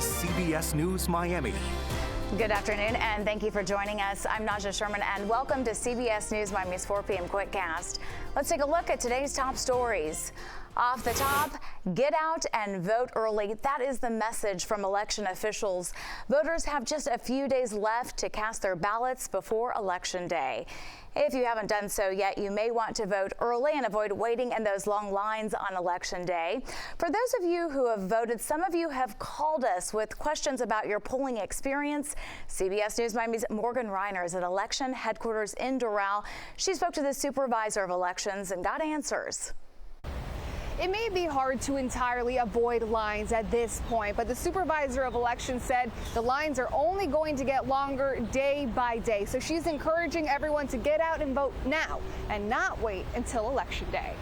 is CBS News Miami. Good afternoon, and thank you for joining us. I'm Najahe Sherman, and welcome to CBS News Miami's 4 p.m. Quickcast. Let's take a look at today's top stories. Off the top, get out and vote early. That is the message from election officials. Voters have just a few days left to cast their ballots before Election Day. If you haven't done so yet, you may want to vote early and avoid waiting in those long lines on Election Day. For those of you who have voted, some of you have called us with questions about your polling experience. CBS News Miami's Morgan Reiner is at election headquarters in Doral. She spoke to the supervisor of elections and got answers. It may be hard to entirely avoid lines at this point, but the supervisor of elections said the lines are only going to get longer day by day. So she's encouraging everyone to get out and vote now and not wait until Election Day.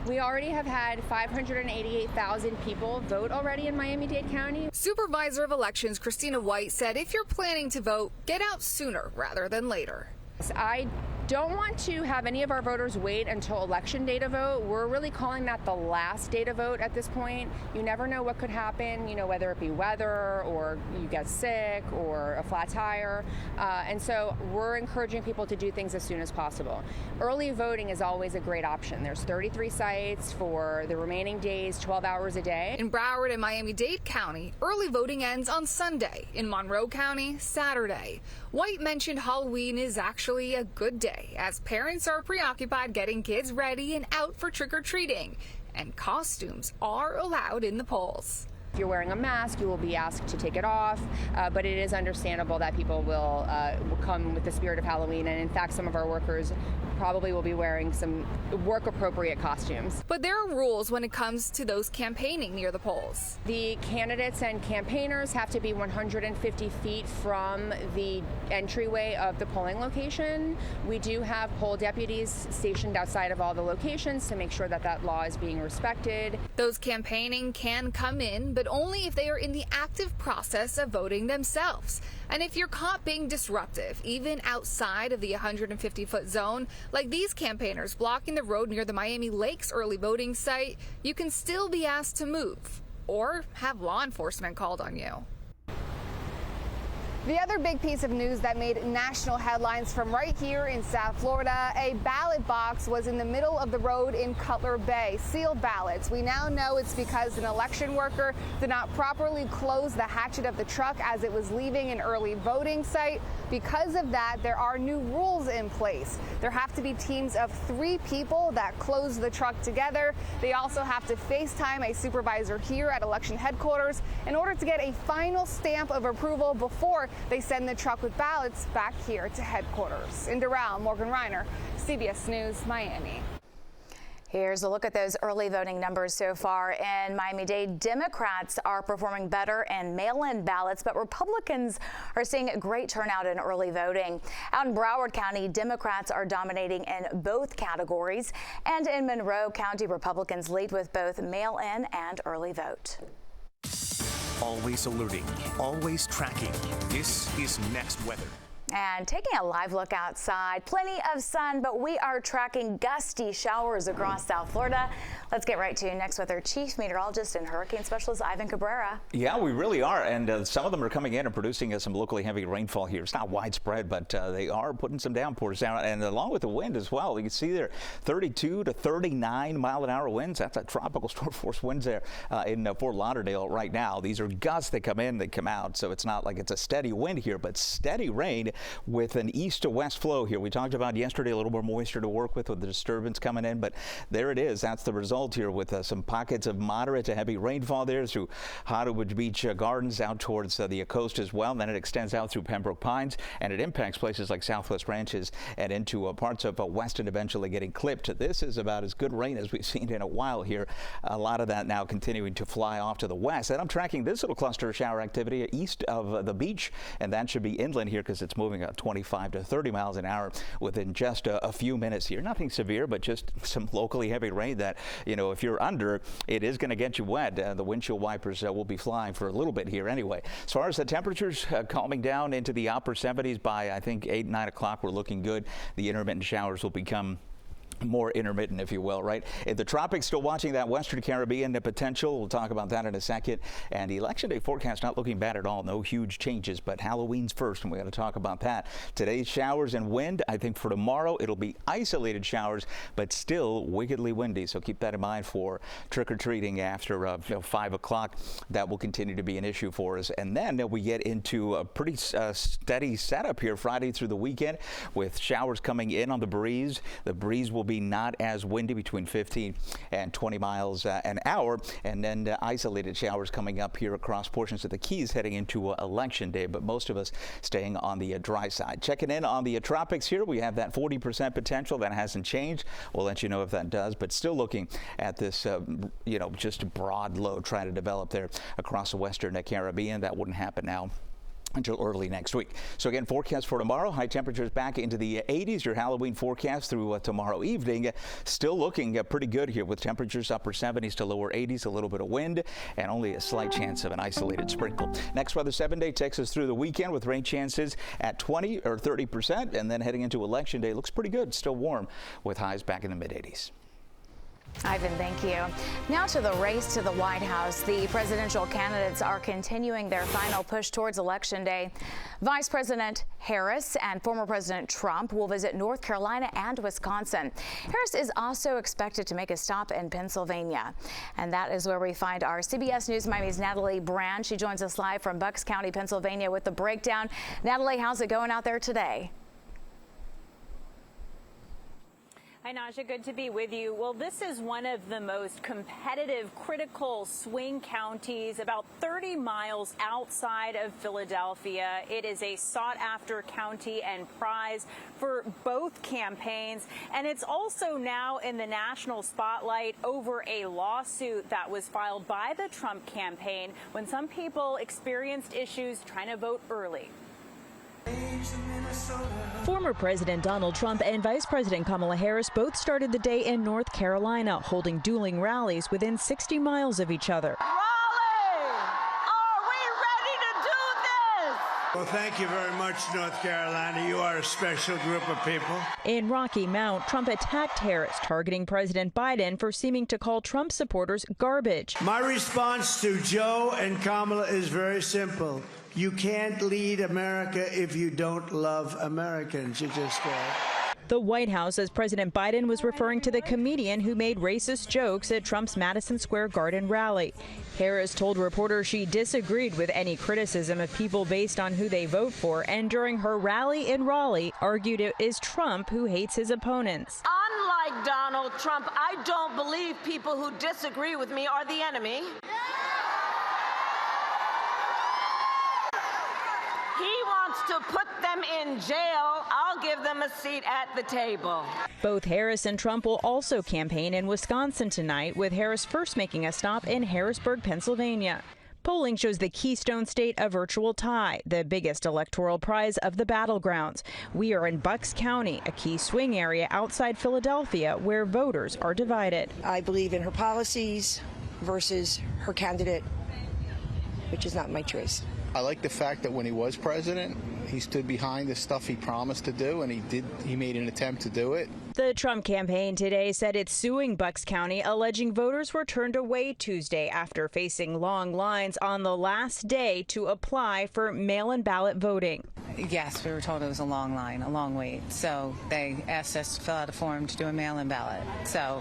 We already have had 588,000 people vote already in Miami-Dade County. Supervisor of Elections Christina White said if you're planning to vote, get out sooner rather than later. I don't want to have any of our voters wait until Election Day to vote. We're really calling that the last day to vote at this point. You never know what could happen, whether it be weather or you get sick or a flat tire. And so we're encouraging people to do things as soon as possible. Early voting is always a great option. There's 33 sites for the remaining days, 12 hours a day. In Broward and Miami-Dade County, early voting ends on Sunday. In Monroe County, Saturday. White mentioned Halloween is actually a good day, as parents are preoccupied getting kids ready and out for trick-or-treating, and costumes are allowed in the polls. If you're wearing a mask, you will be asked to take it off, but it is understandable that people will come with the spirit of Halloween, and in fact, some of our workers probably will be wearing some work-appropriate costumes. But there are rules when it comes to those campaigning near the polls. The candidates and campaigners have to be 150 feet from the entryway of the polling location. We do have poll deputies stationed outside of all the locations to make sure that that law is being respected. Those campaigning can come in, but only if they are in the active process of voting themselves. And if you're caught being disruptive, even outside of the 150-foot zone, like these campaigners blocking the road near the Miami Lakes early voting site, you can still be asked to move or have law enforcement called on you. The other big piece of news that made national headlines from right here in South Florida, a ballot box was in the middle of the road in Cutler Bay. Sealed ballots. We now know it's because an election worker did not properly close the hatchet of the truck as it was leaving an early voting site. Because of that, there are new rules in place. There have to be teams of 3 people that close the truck together. They also have to FaceTime a supervisor here at election headquarters in order to get a final stamp of approval before they send the truck with ballots back here to headquarters. In Doral, Morgan Reiner, CBS News, Miami. Here's a look at those early voting numbers so far. In Miami-Dade, Democrats are performing better in mail-in ballots, but Republicans are seeing a great turnout in early voting. Out in Broward County, Democrats are dominating in both categories. And in Monroe County, Republicans lead with both mail-in and early vote. Always alerting, always tracking. This is Next Weather. And taking a live look outside, plenty of sun, but we are tracking gusty showers across South Florida. Let's get right to Next Weather Chief Meteorologist and Hurricane Specialist Ivan Cabrera. Yeah, we really are, and some of them are coming in and producing some locally heavy rainfall here. It's not widespread, but they are putting some downpours down, and along with the wind as well. You can see there 32 to 39 mile-an-hour winds. That's a tropical storm force winds there in Fort Lauderdale right now. These are gusts that come in, that come out, so it's not like it's a steady wind here, but steady rain with an east to west flow here. We talked about yesterday a little more moisture to work with the disturbance coming in, but there it is. That's the result here with some pockets of moderate to heavy rainfall there through Hollywood Beach Gardens out towards the coast as well. Then it extends out through Pembroke Pines, and it impacts places like Southwest Ranches and into parts of Weston, eventually getting clipped. This is about as good rain as we've seen in a while here. A lot of that now continuing to fly off to the west. And I'm tracking this little cluster of shower activity east of the beach, and that should be inland here because it's moving at 25 to 30 miles an hour within just a few minutes here. Nothing severe, but just some locally heavy rain that, if you're under, it is going to get you wet. The windshield wipers will be flying for a little bit here anyway. As far as the temperatures calming down into the upper 70s by, I think, 8, 9 o'clock, we're looking good. The intermittent showers will become more intermittent, if you will, right? In the tropics, still watching that Western Caribbean, the potential. We'll talk about that in a second. And Election Day forecast not looking bad at all. No huge changes, but Halloween's first, and we got to talk about that. Today's showers and wind. I think for tomorrow, it'll be isolated showers, but still wickedly windy. So keep that in mind for trick-or-treating after 5 o'clock. That will continue to be an issue for us. And then we get into a pretty steady setup here Friday through the weekend with showers coming in on the breeze. The breeze will be not as windy, between 15 and 20 miles an hour, and then isolated showers coming up here across portions of the Keys heading into Election Day, but most of us staying on the dry side. Checking in on the tropics here, we have that 40% potential. That hasn't changed. We'll let you know if that does, but still looking at this, just a broad low trying to develop there across the Western Caribbean. That wouldn't happen now until early next week. So again, forecast for tomorrow, high temperatures back into the 80s. Your Halloween forecast through tomorrow evening, still looking pretty good here with temperatures upper 70s to lower 80s, a little bit of wind, and only a slight chance of an isolated sprinkle. Next weather 7-day takes us through the weekend with rain chances at 20 or 30%, and then heading into Election Day looks pretty good, still warm with highs back in the mid-80s. Ivan, thank you. Now to the race to the White House. The presidential candidates are continuing their final push towards Election Day. Vice President Harris and former President Trump will visit North Carolina and Wisconsin. Harris is also expected to make a stop in Pennsylvania. And that is where we find our CBS News Miami's Natalie Brand. She joins us live from Bucks County, Pennsylvania with the breakdown. Natalie, how's it going out there today? Hi, Naja. Good to be with you. Well, this is one of the most competitive, critical swing counties, about 30 miles outside of Philadelphia. It is a sought-after county and prize for both campaigns. And it's also now in the national spotlight over a lawsuit that was filed by the Trump campaign when some people experienced issues trying to vote early. Former President Donald Trump and Vice President Kamala Harris both started the day in North Carolina, holding dueling rallies within 60 miles of each other. Raleigh! Are we ready to do this? Well, thank you very much, North Carolina. You are a special group of people. In Rocky Mount, Trump attacked Harris, targeting President Biden for seeming to call Trump supporters garbage. My response to Joe and Kamala is very simple. You can't lead America if you don't love Americans. You just don't. The White House says President Biden was referring to the comedian who made racist jokes at Trump's Madison Square Garden rally. Harris told reporters she disagreed with any criticism of people based on who they vote for, and during her rally in Raleigh argued it is Trump who hates his opponents. Unlike Donald Trump, I don't believe people who disagree with me are the enemy. He wants to put them in jail. I'll give them a seat at the table. Both Harris and Trump will also campaign in Wisconsin tonight, with Harris first making a stop in Harrisburg, Pennsylvania. Polling shows the Keystone State a virtual tie, the biggest electoral prize of the battlegrounds. We are in Bucks County, a key swing area outside Philadelphia, where voters are divided. I believe in her policies versus her candidate, which is not my choice. I like the fact that when he was president, he stood behind the stuff he promised to do, and he made an attempt to do it. The Trump campaign today said it's suing Bucks County, alleging voters were turned away Tuesday after facing long lines on the last day to apply for mail-in ballot voting. Yes, we were told it was a long line, a long wait. So they asked us to fill out a form to do a mail-in ballot.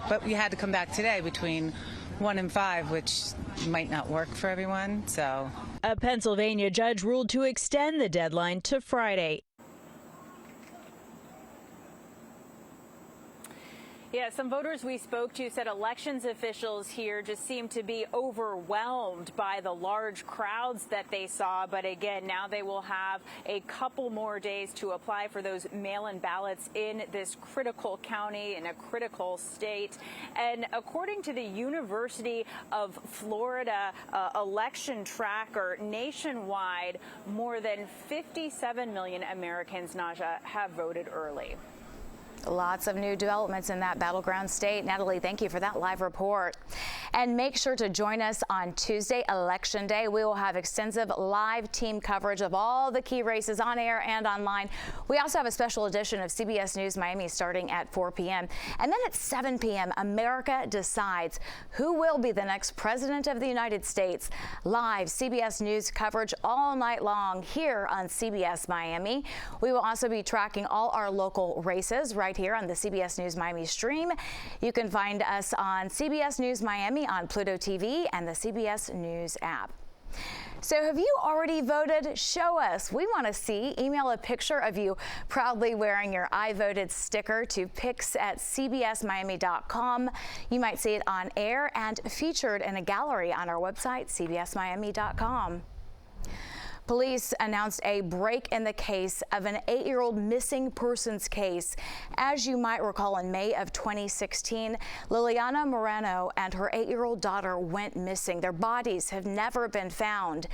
But we had to come back today between 1 and 5, which might not work for everyone. So a Pennsylvania judge ruled to extend the deadline to Friday. Yeah, some voters we spoke to said elections officials here just seem to be overwhelmed by the large crowds that they saw. But again, now they will have a couple more days to apply for those mail-in ballots in this critical county, in a critical state. And according to the University of Florida election tracker, nationwide, more than 57 million Americans, Naja, have voted early. Lots of new developments in that battleground state. Natalie, thank you for that live report. And make sure to join us on Tuesday, Election Day. We will have extensive live team coverage of all the key races on air and online. We also have a special edition of CBS News Miami starting at 4 p.m. And then at 7 p.m., America Decides who will be the next president of the United States. Live CBS News coverage all night long here on CBS Miami. We will also be tracking all our local races right here on the CBS News Miami stream. You can find us on CBS News Miami on Pluto TV and the CBS News app. So have you already voted? Show us. We want to see. Email a picture of you proudly wearing your I voted sticker to pics@cbsmiami.com. You might see it on air and featured in a gallery on our website, cbsmiami.com. Police announced a break in the case of an 8-year-old missing persons case. As you might recall, in May of 2016, Liliana Moreno and her 8-year-old daughter went missing. Their bodies have never been found.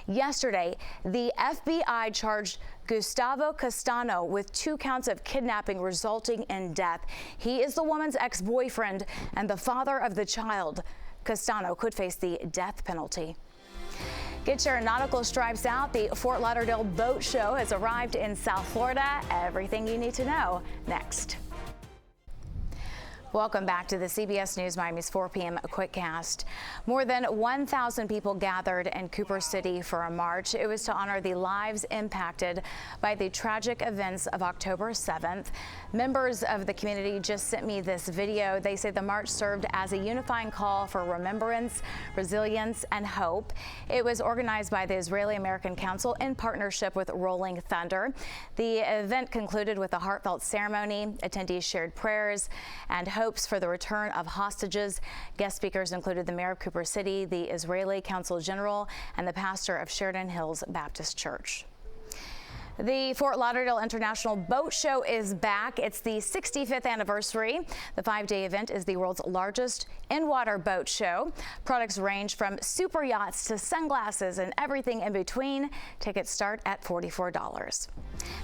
Yesterday, the FBI charged Gustavo Castano with 2 counts of kidnapping resulting in death. He is the woman's ex-boyfriend and the father of the child. Castano could face the death penalty. Get your nautical stripes out. The Fort Lauderdale Boat Show has arrived in South Florida. Everything you need to know next. Welcome back to the CBS News Miami's 4 p.m. Quickcast. More than 1,000 people gathered in Cooper City for a march. It was to honor the lives impacted by the tragic events of October 7th. Members of the community just sent me this video. They say the march served as a unifying call for remembrance, resilience, and hope. It was organized by the Israeli-American Council in partnership with Rolling Thunder. The event concluded with a heartfelt ceremony. Attendees shared prayers and hopes for the return of hostages. Guest speakers included the mayor of Cooper City, the Israeli Consul General, and the pastor of Sheridan Hills Baptist Church. The Fort Lauderdale International Boat Show is back. It's the 65th anniversary. The 5-day event is the world's largest in-water boat show. Products range from super yachts to sunglasses and everything in between. Tickets start at $44.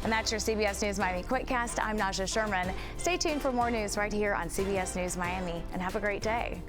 And that's your CBS News Miami Quickcast. I'm Najahe Sherman. Stay tuned for more news right here on CBS News Miami, and have a great day.